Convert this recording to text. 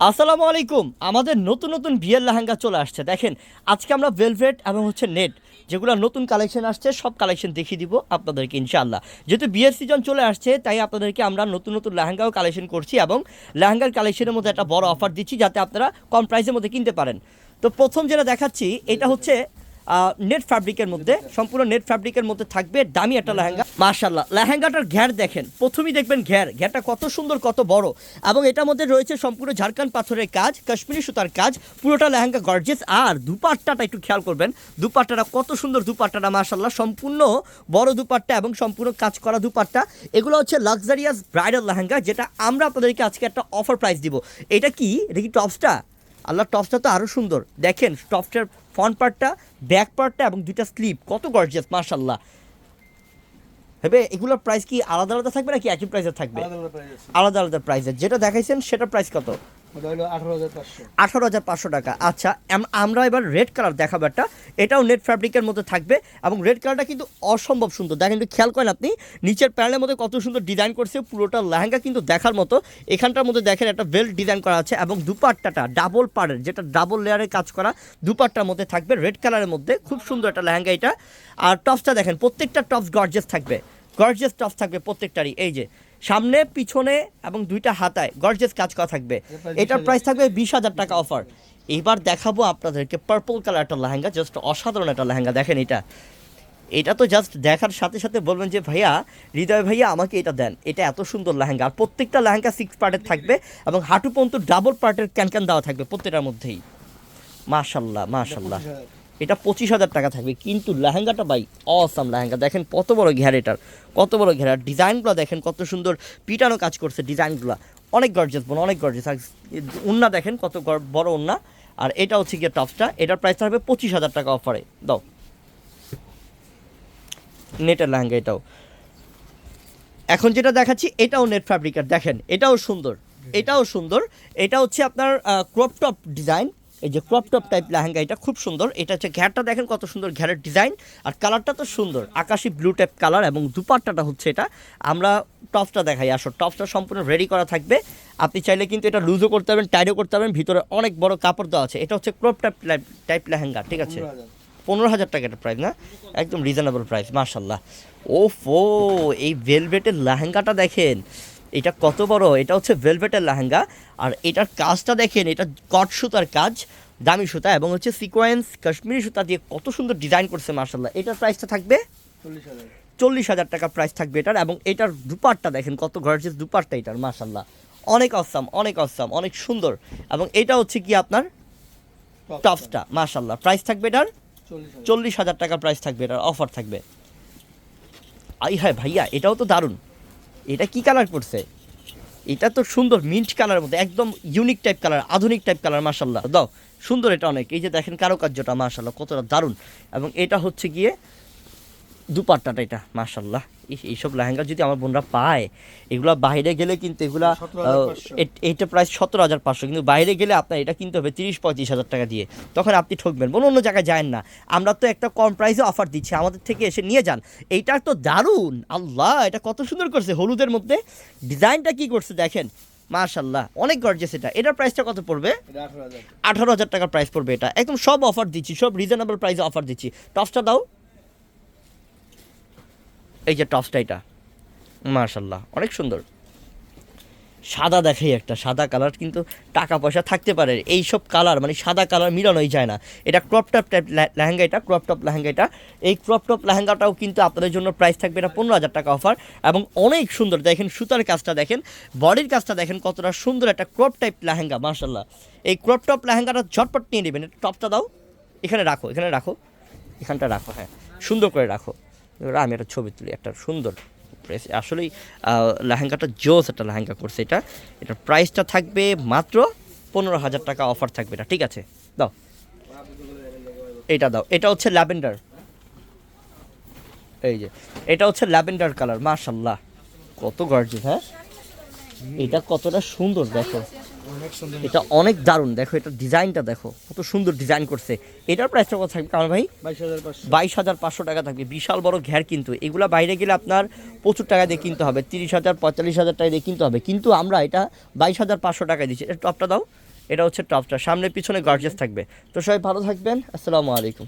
আসসালামু আলাইকুম। আমাদের নতুন নতুন বিয়ের লেহেঙ্গা চলে আসছে। দেখেন আজকে আমরা ভেলভেট এবং নেট যেগুলো নতুন কালেকশন আসছে সব কালেকশন দেখিয়ে দিব আপনাদেরকে ইনশাআল্লাহ। যেহেতু বিয়ের সিজন চলে আসছে তাই আপনাদেরকে আমরা নতুন নতুন লেহেঙ্গাও কালেকশন করছি এবং লেহেঙ্গার কালেকশনের মধ্যে একটা বড় অফার দিচ্ছি যাতে আপনারা কম প্রাইসের মধ্যে কিনতে পারেন। তো প্রথম যেটা দেখাচ্ছি এটা হচ্ছে নেট ফ্যাব্রিকের মধ্যে, সম্পূর্ণ নেট ফ্যাব্রিকের মধ্যে থাকবে দামি একটা লেহেঙ্গা। মাশাআল্লাহ, লেহেঙ্গাটার ঘের দেখেন, প্রথমেই দেখবেন ঘেরটা কত সুন্দর কত বড়, এবং এটার মধ্যে রয়েছে সম্পূর্ণ ঝাড়খান্ড পাথরের কাজ, কাশ্মীরি সুতার কাজ, পুরোটা লেহেঙ্গা গর্জিয়াস। আর দুপাট্টাটা একটু খেয়াল করবেন, দুপাট্টাটা কত সুন্দর, দুপাট্টাটা মাশাআল্লাহ সম্পূর্ণ বড় দুপাট্টা এবং সম্পূর্ণ কাজ করা দুপাট্টা। এগুলো হচ্ছে লাক্সারিয়াস ব্রাইডাল লেহেঙ্গা, যেটা আমরা আপনাদেরকে আজকে একটা অফার প্রাইস দিব। এটা কি টপসটা? আল্লাহ, টপসটা তো আরও সুন্দর দেখেন, টপসটার ফ্রন্ট পার্টটা, ব্যাক পার্টটা এবং দুইটা স্লিপ কত গর্জিয়াস মাশাআল্লাহ। হবে এগুলোর প্রাইস কি আলাদা আলাদা থাকবে নাকি একই প্রাইসে থাকবে? আলাদা আলাদা প্রাইসে। যেটা দেখাইছেন সেটা প্রাইস কত? 18,500 টাকা। আচ্ছা, আমরা এবার রেড কালার দেখাবো একটা, এটাও নেট ফ্যাব্রিকের মধ্যে থাকবে এবং রেড কালারটা কিন্তু অসম্ভব সুন্দর। দেখেন একটু খেয়াল করেন আপনি, নিচের প্যানেলের মধ্যে কত সুন্দর ডিজাইন করছে, পুরোটা লেহেঙ্গা কিন্তু দেখার মতো। এখানটার মধ্যে দেখেন একটা বেল্ট ডিজাইন করা আছে এবং দুপাট্টাটা ডাবল পাড়ের, যেটা ডাবল লেয়ারের কাজ করা দুপাট্টার মধ্যে থাকবে রেড কালারের মধ্যে, খুব সুন্দর একটা লেহেঙ্গা এটা। আর টপসটা দেখেন, প্রত্যেকটা টপস গর্জিয়াস থাকবে, গর্জিয়াস টপস থাকবে প্রত্যেকটারই। এই যে সামনে পিছনে এবং দুইটা হাতায় গর্জিয়াস কাজ করা থাকবে। এটার প্রাইস থাকবে 20,000 টাকা অফার। এবার দেখাবো আপনাদেরকে পার্পল কালার একটা লেহেঙ্গা, জাস্ট অসাধারণ একটা লেহেঙ্গা। দেখেন এটা তো জাস্ট দেখার সাথে সাথে বলবেন যে ভাইয়া, হৃদয় ভাইয়া আমাকে এটা দেন, এটা এত সুন্দর লেহেঙ্গা। আর প্রত্যেকটা লেহেঙ্গা 6 পার্টের থাকবে এবং হাঁটু পর্যন্ত ডাবল পার্টের ক্যান দেওয়া থাকবে প্রত্যেকটার মধ্যেই। মাশাল্লাহ মাশাল্লাহ, এটা 25,000 টাকা থাকবে। কিন্তু লেহেঙ্গাটা ভাই অসাম লেহেঙ্গা। দেখেন কত বড় ঘের, এটার কত বড় ঘের, আর ডিজাইনগুলো দেখেন কত সুন্দর পিটানো কাজ করছে, ডিজাইনগুলো অনেক গর্জিয়াস, অনেক গর্জিয়াস। আর ওন্না দেখেন কত বড় ওন্না। আর এটা হচ্ছে গিয়ে টপসটা, এটার প্রাইস থাকবে 25,000 টাকা অফারে। দাও, নেটের লেহেঙ্গা এটাও। এখন যেটা দেখাচ্ছি এটাও নেট ফ্যাব্রিকার, দেখেন এটাও সুন্দর, এটাও সুন্দর। এটা হচ্ছে আপনার ক্রপ টপ ডিজাইন, এই যে ক্রপ টপ টাইপ লেহেঙ্গা, এটা খুব সুন্দর। এটা হচ্ছে ঘেরটা দেখেন কত সুন্দর, ঘেরের ডিজাইন আর কালারটা তো সুন্দর, আকাশি ব্লু টাইপ কালার। এবং দুপাট্টাটা হচ্ছে এটা, আমরা টপসটা দেখাই। আসো, টপসটা সম্পূর্ণ রেডি করা থাকবে, আপনি চাইলে কিন্তু এটা লুজও করতে পারবেন, টাইটও করতে পারবেন, ভিতরে অনেক বড় কাপড় দেওয়া আছে। এটা হচ্ছে ক্রপ টাইপ লেহেঙ্গা, ঠিক আছে? 15,000 টাকা এটা প্রাইস, না একদম রিজনেবল প্রাইস মাশাল্লাহ। ওফো, এই ভেলভেটের লেহেঙ্গাটা দেখেন, এটা কত বড়, এটা হচ্ছে ভেলভেটের লেহেঙ্গা। আর এটার কাজটা দেখেন, এটা কট সুতার কাজ, দামি সুতা এবং হচ্ছে সিকোয়েন্স কাশ্মীরি সুতা দিয়ে কত সুন্দর ডিজাইন করছে মাশাল্লাহ। এটার প্রাইসটা থাকবে 40,000 টাকা প্রাইস থাকবে এটার। এবং এটার দুপাট্টা দেখেন কত গর্জিয়াস দুপাট্টা এটার মাশাল্লাহ, অনেক অসাম, অনেক অসাম, অনেক সুন্দর। এবং এটা হচ্ছে কি আপনার টপসটা মাশাল্লাহ, প্রাইস থাকবে এটার 40,000 টাকা প্রাইস থাকবে, এটার অফার থাকবে। আই হ্যাঁ ভাইয়া, এটাও তো দারুণ। এটা কি কালার করছে? এটা তো সুন্দর মিন্ট কালারের মধ্যে, একদম ইউনিক টাইপ কালার, আধুনিক টাইপ কালার মাশাল্লাহ। দাও, সুন্দর এটা অনেক। এই যে দেখেন কারুকার্যটা মাশাল্লাহ কতটা দারুণ। এবং এটা হচ্ছে গিয়ে দুপাট্টাটা, এটা মাশাল্লাহ। এইসব লেহেঙ্গা যদি আমার বোনরা পায়, এগুলো বাইরে গেলে কিন্তু এগুলা, এইটা প্রাইস 17,500, কিন্তু বাইরে গেলে আপনার এটা কিনতে হবে 30-35,000 টাকা দিয়ে। তখন আপনি ঠকবেন, বলুন অন্য জায়গায় যায়েন না, আমরা তো একটা কম প্রাইসে অফার দিচ্ছি, আমাদের থেকে এসে নিয়ে যান। এইটা তো দারুণ, আল্লাহ এটা কত সুন্দর করছে, হলুদের মধ্যে ডিজাইনটা কি করছে দেখেন মাশাল্লাহ, অনেক গর্জিয়াস। এটার প্রাইসটা কত পড়বে? 18,000 টাকার প্রাইস পড়বে এটা। একদম সব অফার দিচ্ছি, সব রিজনেবল প্রাইসে অফার দিচ্ছি। টপসটা দাও, এই যে টপসটা, এটা মাশাল্লাহ অনেক সুন্দর। সাদা দেখাই একটা, সাদা কালার কিন্তু টাকা পয়সা থাকতে পারে, এই সব কালার মানে সাদা কালার মিলানোই যায় না। এটা ক্রপ টপ টাইপ লেহেঙ্গা, এটা ক্রপ টপ লেহেঙ্গা। এটা এই ক্রপ টপ লেহেঙ্গাটাও কিন্তু আপনাদের জন্য প্রাইস থাকবে এটা 15,000 টাকা অফার। এবং অনেক সুন্দর দেখেন, সুতার কাজটা দেখেন, বডির কাজটা দেখেন কতটা সুন্দর, একটা ক্রপ টাইপ লেহেঙ্গা মাশাল্লাহ। এই ক্রপ টপ লেহেঙ্গাটা ঝটপট নিয়ে নেবেন। টপটা দাও, এখানে রাখো, এখানে রাখো, এখানটা রাখো, হ্যাঁ সুন্দর করে রাখো। এবার আমি একটা ছবি তুলি, একটা সুন্দর আসলেই লেহেঙ্গাটা জোস একটা লেহেঙ্গা করছে এটা। এটার প্রাইসটা থাকবে মাত্র 15,000 টাকা অফার থাকবে এটা, ঠিক আছে? দাও, এটা দাও। এটা হচ্ছে ল্যাভেন্ডার, এই যে এটা হচ্ছে ল্যাভেন্ডার কালার মাশাল্লাহ, কত গর্জিয়াস। হ্যাঁ, এটা কতটা সুন্দর দেখো, এটা অনেক দারুণ। দেখো এটা ডিজাইনটা দেখো কত সুন্দর ডিজাইন করছে। এটার প্রাইসটা কত থাকবে কামাল ভাই? 22,500 টাকা থাকবে। বিশাল বড় ঘের, কিন্তু এগুলা বাইরে গেলে আপনার প্রচুর টাকা দিয়ে কিনতে হবে, 30,000 45,000 টাকা দিয়ে কিনতে হবে, কিন্তু আমরা এটা 22,500 টাকায় দিচ্ছি। এটা টপটা দাও, এটা হচ্ছে টপটা, সামনে পিছনে গর্জিয়াস থাকবে। তো সবাই ভালো থাকবেন, আসসালামু আলাইকুম।